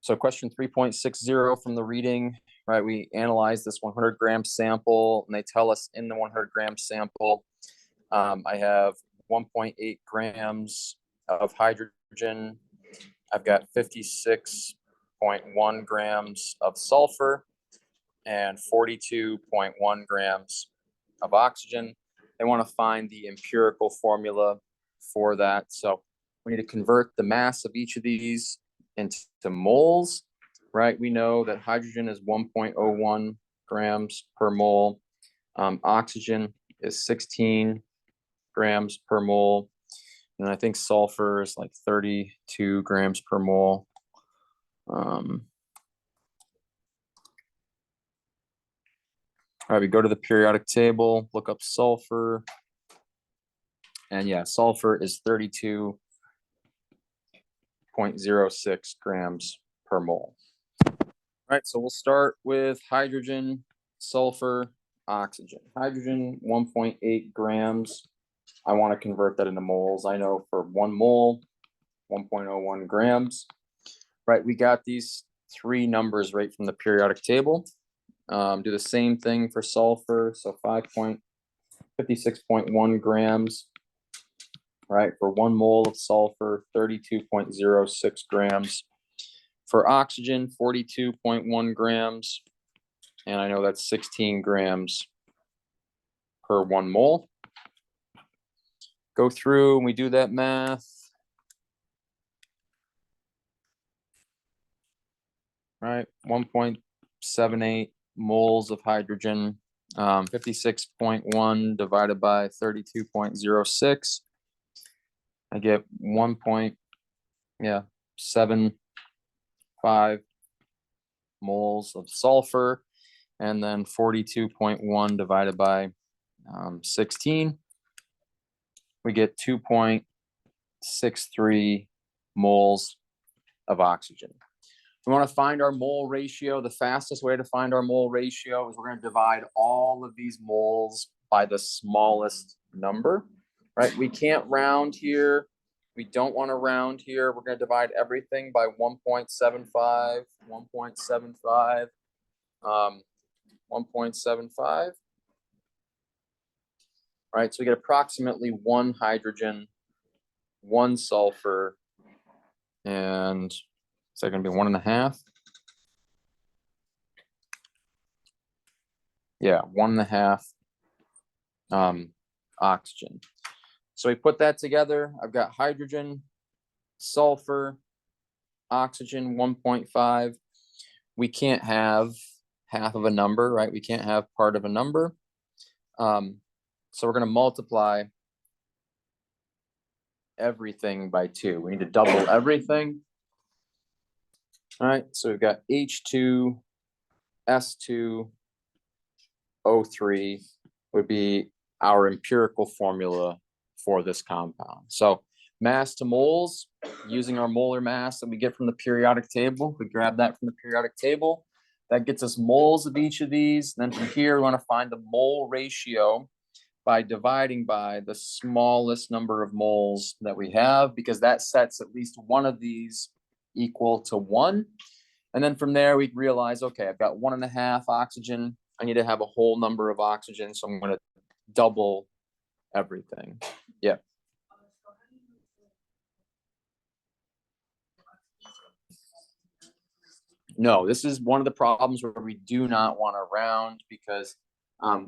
So question 3.60 from the reading, right? We analyze this 100-gram sample, and they tell us in the 100-gram sample, I have 1.8 grams of hydrogen. I've got 56.1 grams of sulfur and 42.1 grams of oxygen. They want to find the empirical formula for that. So we need to convert the mass of each of these into moles, right? We know that hydrogen is 1.01 grams per mole. Oxygen is 16 grams per mole. And I think sulfur is like 32 grams per mole. All right, we go to the periodic table, look up sulfur. And yeah, sulfur is 32.06 grams per mole. All right, so we'll start with hydrogen, sulfur, oxygen. Hydrogen, 1.8 grams. I want to convert that into moles. I know for 1 mole, 1.01 grams. Right, we got these 3 numbers right from the periodic table. Do the same thing for sulfur. So 56.1 grams. Right, for 1 mole of sulfur, 32.06 grams. For oxygen, 42.1 grams. And I know that's 16 grams per 1 mole. Go through and we do that math. Right, 1.78 moles of hydrogen, 56.1 divided by 32.06. I get 1.75 moles of sulfur, and then 42.1 divided by 16. We get 2.63 moles of oxygen. We want to find our mole ratio. The fastest way to find our mole ratio is we're going to divide all of these moles by the smallest number, right? We can't round here. We don't want to round here. We're going to divide everything by 1.75, 1.75, 1.75. Right, so we get approximately 1 hydrogen, 1 sulfur, and is that going to be 1.5? Yeah, 1.5 oxygen. So we put that together. I've got hydrogen, sulfur, oxygen, 1.5. We can't have half of a number, right? We can't have part of a number. So we're going to multiply everything by 2. We need to double everything. All right, so we've got H2, S2, O3 would be our empirical formula for this compound. So mass to moles, using our molar mass that we get from the periodic table. We grab that from the periodic table. That gets us moles of each of these. Then from here, we want to find the mole ratio by dividing by the smallest number of moles that we have, because that sets at least one of these equal to 1. And then from there, we realize, okay, I've got 1.5 oxygen. I need to have a whole number of oxygen, so I'm going to double everything. Yeah. No, this is one of the problems where we do not want to round, because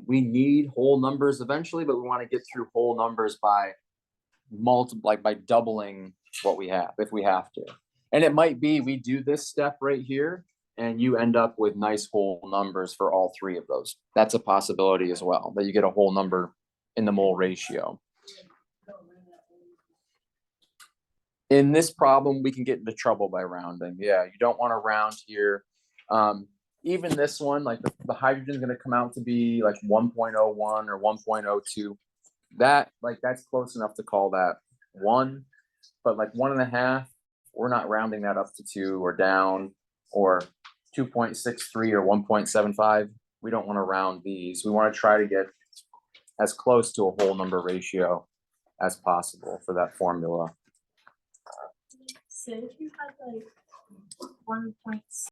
we need whole numbers eventually, but we want to get through whole numbers by doubling what we have, if we have to. And it might be we do this step right here and you end up with nice whole numbers for all 3 of those. That's a possibility as well, that you get a whole number in the mole ratio. In this problem, we can get into trouble by rounding. Yeah, you don't want to round here. Even this one, like the hydrogen is going to come out to be like 1.01 or 1.02. That's close enough to call that 1, but like 1.5, we're not rounding that up to 2 or down, or 2.63 or 1.75. We don't want to round these. We want to try to get as close to a whole number ratio as possible for that formula. So if you had like 1.6.